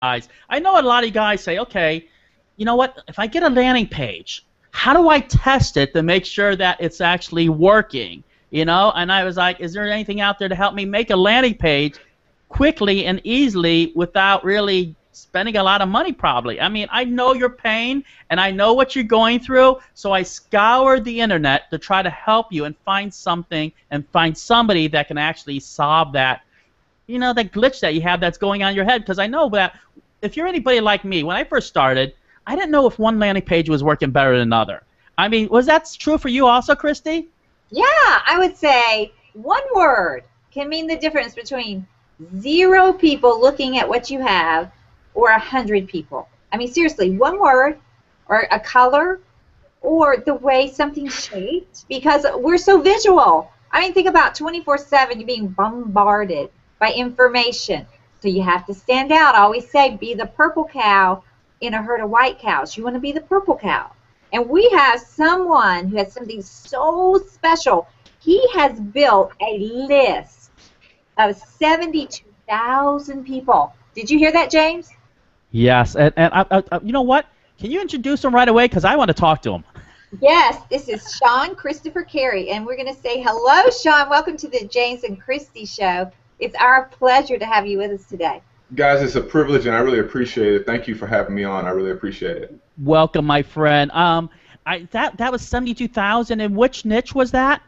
guys. I know a lot of guys say, okay, you know what? If I get a landing page, how do I test it to make sure that it's actually working? And I was like, is there anything out there to help me make a landing page quickly and easily without really spending a lot of money probably? I mean, I know your pain and I know what you're going through, so I scoured the internet to try to help you and find something and find somebody that can actually solve that glitch that you have that's going on in your head. Because I know that if you're anybody like me, when I first started, I didn't know if one landing page was working better than another. I mean, was that true for you also, Kristie? Yeah, I would say one word can mean the difference between 0 people looking at what you have or 100 people. I mean, seriously, one word or a color or the way something's shaped, because we're so visual. I mean, think about 24/7 you're being bombarded by information. So you have to stand out. I always say be the purple cow in a herd of white cows. You want to be the purple cow. And we have someone who has something so special. He has built a list of 72,000 people. Did you hear that, James? Yes, and you know what? Can you introduce him right away? Because I want to talk to him. Yes, this is Shon Christopher Carey, and we're going to say hello, Shon. Welcome to the James and Kristie Show. It's our pleasure to have you with us today. Guys, it's a privilege, and I really appreciate it. Thank you for having me on. I really appreciate it. Welcome, my friend. That was 72,000. And which niche was that?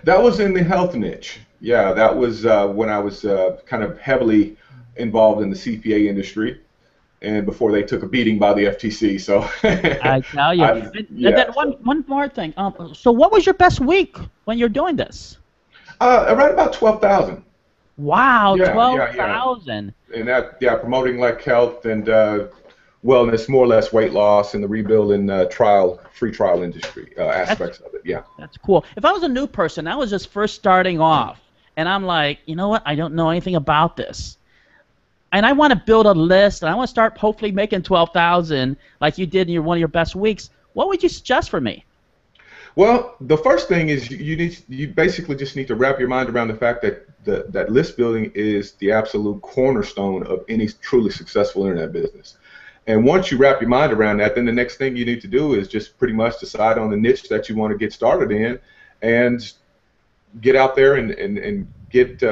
That was in the health niche. Yeah, that was when I was kind of heavily involved in the CPA industry, and before they took a beating by the FTC. So I tell you. And then one more thing. So what was your best week when you're doing this? Right about 12,000. Wow, 12,000. And that, promoting like health and wellness, more or less weight loss, and the rebuild and free trial industry aspects of it. Yeah. That's cool. If I was a new person, I was just first starting off, and I'm like, you know what? I don't know anything about this, and I want to build a list, and I want to start hopefully making 12,000 like you did in one of your best weeks. What would you suggest for me? Well, the first thing is you basically just need to wrap your mind around the fact that that list building is the absolute cornerstone of any truly successful internet business. And once you wrap your mind around that, then the next thing you need to do is just pretty much decide on the niche that you want to get started in, and get out there and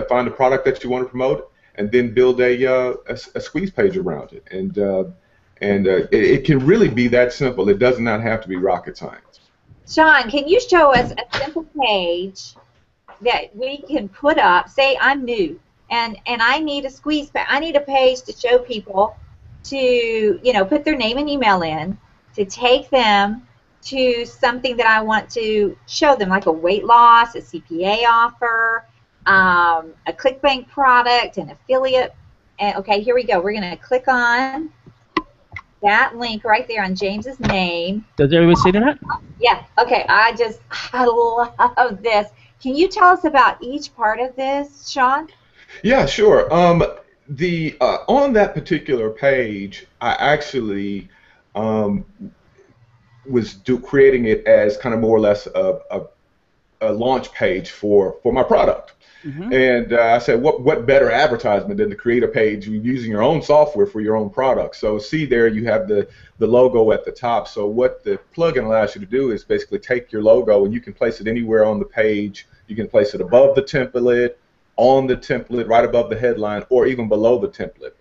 find a product that you want to promote, and then build a squeeze page around it. And it can really be that simple. It does not have to be rocket science. Shon, can you show us a simple page that we can put up? Say I'm new and I need a squeeze page. I need a page to show people to, put their name and email in, to take them to something that I want to show them, like a weight loss, a CPA offer, a ClickBank product, an affiliate. And okay, here we go. We're going to click on that link right there on James's name. Does everybody see that? Yeah. Okay. I love this. Can you tell us about each part of this, Shon? Yeah, sure. On that particular page, I actually was creating it as kind of more or less a launch page for my product. Mm-hmm. And I said, what better advertisement than to create a page using your own software for your own product? So see there, you have the logo at the top. So what the plugin allows you to do is basically take your logo, and you can place it anywhere on the page. You can place it above the template, on the template, right above the headline, or even below the template.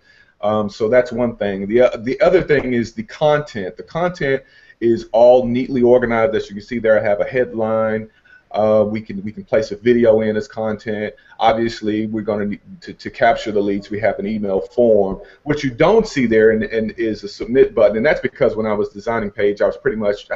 So that's one thing. The other thing is the content. The content is all neatly organized. As you can see there, I have a headline. We can place a video in as content. Obviously, we're going to need to capture the leads. We have an email form. What you don't see there and is a submit button, and that's because when I was designing page, I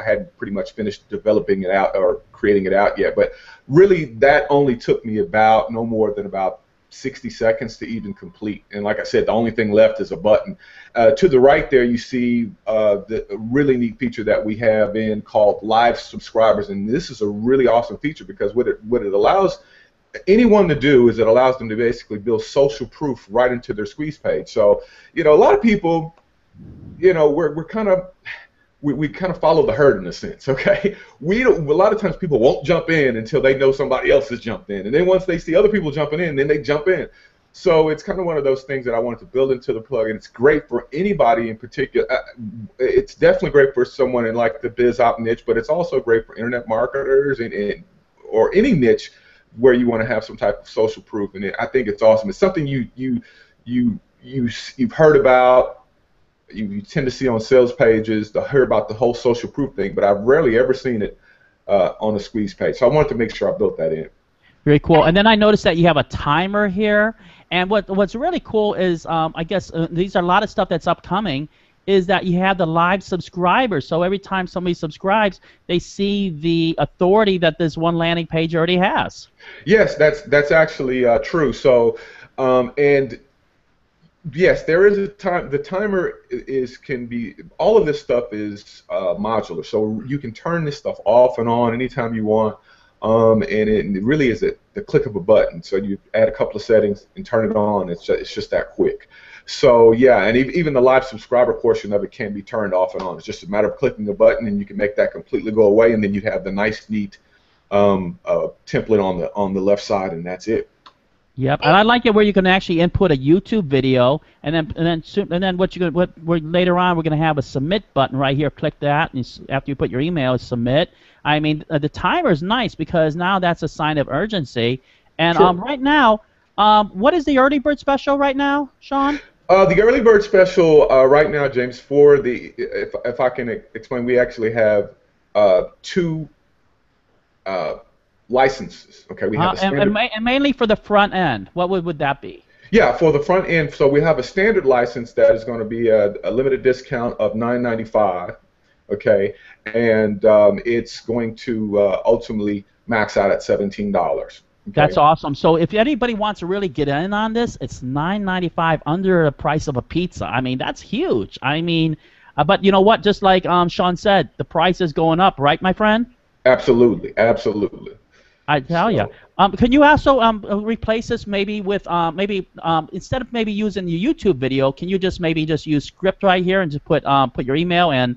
hadn't pretty much finished developing it out or creating it out yet. But really, that only took me no more than about 60 seconds to even complete. And like I said, the only thing left is a button. To the right there, you see the really neat feature that we have in called Live Subscribers. And this is a really awesome feature because what it allows anyone to do is it allows them to basically build social proof right into their squeeze page. So, a lot of people, we're kind of we kind of follow the herd in a sense, okay? A lot of times people won't jump in until they know somebody else has jumped in, and then once they see other people jumping in, then they jump in. So it's kind of one of those things that I wanted to build into the plugin. It's great for anybody in particular. It's definitely great for someone in like the biz op niche, but it's also great for internet marketers and or any niche where you want to have some type of social proof. And I think it's awesome. It's something you've heard about. You tend to see on sales pages to hear about the whole social proof thing, but I've rarely ever seen it on a squeeze page. So I wanted to make sure I built that in. Very cool. And then I noticed that you have a timer here. And what's really cool is, I guess these are a lot of stuff that's upcoming, is that you have the live subscribers. So every time somebody subscribes, they see the authority that this one landing page already has. Yes, that's actually true. So, and yes, there is a time. The timer can be, all of this stuff is modular. So you can turn this stuff off and on anytime you want. And it really is the click of a button. So you add a couple of settings and turn it on. It's just that quick. So yeah, and even the live subscriber portion of it can be turned off and on. It's just a matter of clicking a button, and you can make that completely go away, and then you have the nice, neat template on the left side, and that's it. Yep, and I like it where you can actually input a YouTube video, and then later on we're gonna have a submit button right here. Click that, and after you put your email, submit. I mean, the timer is nice because now that's a sign of urgency. And Sure. Right now, what is the early bird special right now, Shon? The early bird special right now, James, for the if I can explain, we actually have two licenses. Okay, we have a standard. And mainly for the front end, what would that be? Yeah, for the front end, so we have a standard license that is going to be a limited discount of $9.95. Okay, and it's going to ultimately max out at $17. Okay? That's awesome. So if anybody wants to really get in on this, it's $9.95, under the price of a pizza. I mean, that's huge. I mean, but you know what? Just like Shon said, the price is going up, right, my friend? Absolutely, absolutely. I tell you. Can you also replace this maybe with instead of maybe using your YouTube video, can you just use script right here and just put your email and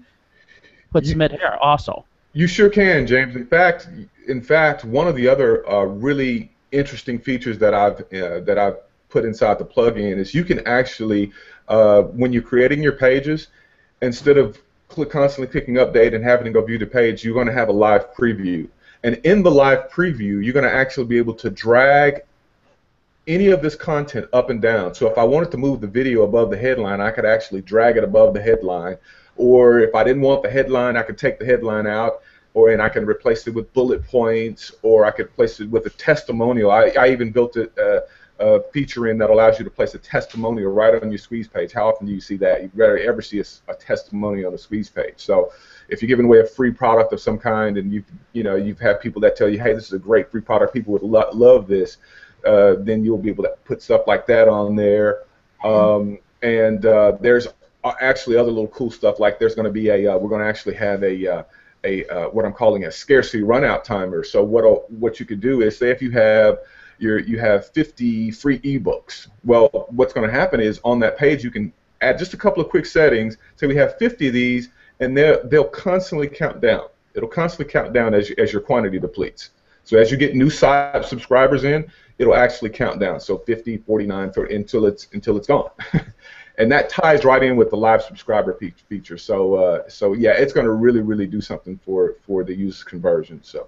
put submit here also? You sure can, James. In fact, one of the other really interesting features that I've put inside the plugin is you can actually, when you're creating your pages, instead of constantly clicking update and having to go view the page, you're going to have a live preview. And in the live preview, you're going to actually be able to drag any of this content up and down. So if I wanted to move the video above the headline, I could actually drag it above the headline. Or if I didn't want the headline, I could take the headline out, and I can replace it with bullet points, or I could replace it with a testimonial. I even built a feature in that allows you to place a testimonial right on your squeeze page. How often do you see that? You rarely ever see a testimonial on a squeeze page. So if you're giving away a free product of some kind, and you've had people that tell you, hey, this is a great free product, people would love this, then you'll be able to put stuff like that on there. There's actually other little cool stuff, like there's going to be we're going to actually have a what I'm calling a scarcity runout timer. So what you could do is, say if you have 50 free ebooks. Well, what's going to happen is on that page you can add just a couple of quick settings. Say we have 50 of these, and they'll constantly count down. It'll constantly count down as your quantity depletes. So as you get new subscribers in, it'll actually count down. So 50, 49, 30, until it's gone. And that ties right in with the live subscriber feature. So yeah, it's going to really do something for the user conversion. So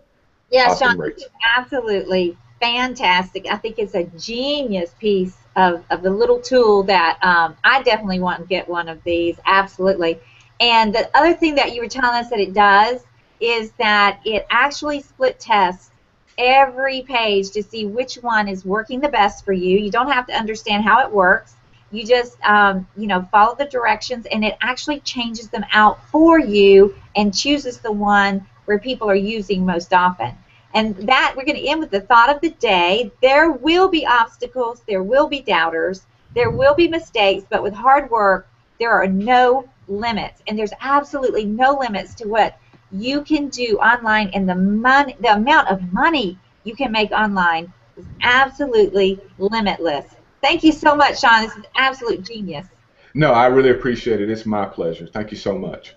yeah, awesome Shon, rates. Absolutely fantastic. I think it's a genius piece of the little tool that I definitely want to get one of these. Absolutely. And the other thing that you were telling us that it does is that it actually split tests every page to see which one is working the best for you. You don't have to understand how it works. You just follow the directions, and it actually changes them out for you and chooses the one where people are using most often. And that, we're going to end with the thought of the day. There will be obstacles, there will be doubters, there will be mistakes, but with hard work, there are no limits. And there's absolutely no limits to what you can do online, and the amount of money you can make online is absolutely limitless. Thank you so much, Shon. This is absolute genius. No, I really appreciate it. It's my pleasure. Thank you so much.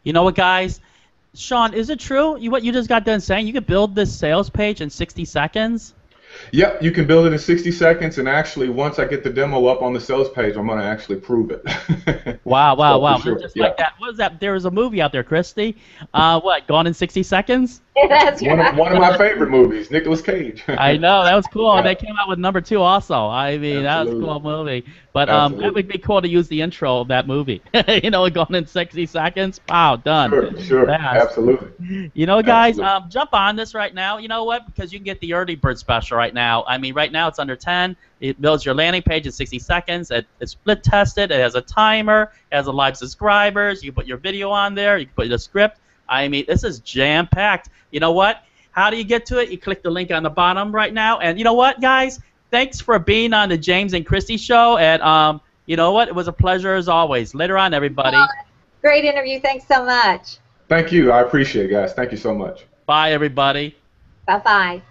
You know what, guys? Shon, is it true what you just got done saying? You could build this sales page in 60 seconds? Yep, you can build it in 60 seconds, and actually, once I get the demo up on the sales page, I'm going to actually prove it. Wow, wow, So for wow. sure, Just yeah. like that. What was that? There was a movie out there, Kristie. What, Gone in 60 Seconds? That's right. One of my favorite movies, Nicolas Cage. I know, that was cool. And Yeah, they came out with number 2 also. I mean, that was a absolutely, cool movie. But that absolutely. would be cool to use the intro of that movie. You know, Gone in 60 Seconds. Wow, done. Sure, Fast. absolutely, You know, guys, absolutely. jump on this right now. You know what? Because you can get the early bird special right now. I mean, right now it's under 10. It builds your landing page in 60 seconds. It's split tested. It has a timer. It has a live subscribers. You can put your video on there. You can put the script. I mean, this is jam packed. You know what? How do you get to it? You click the link on the bottom right now. And you know what, guys? Thanks for being on the James and Kristie show. And you know what? It was a pleasure as always. Later on, everybody. Great interview. Thanks so much. Thank you. I appreciate it, guys. Thank you so much. Bye, everybody. Bye-bye.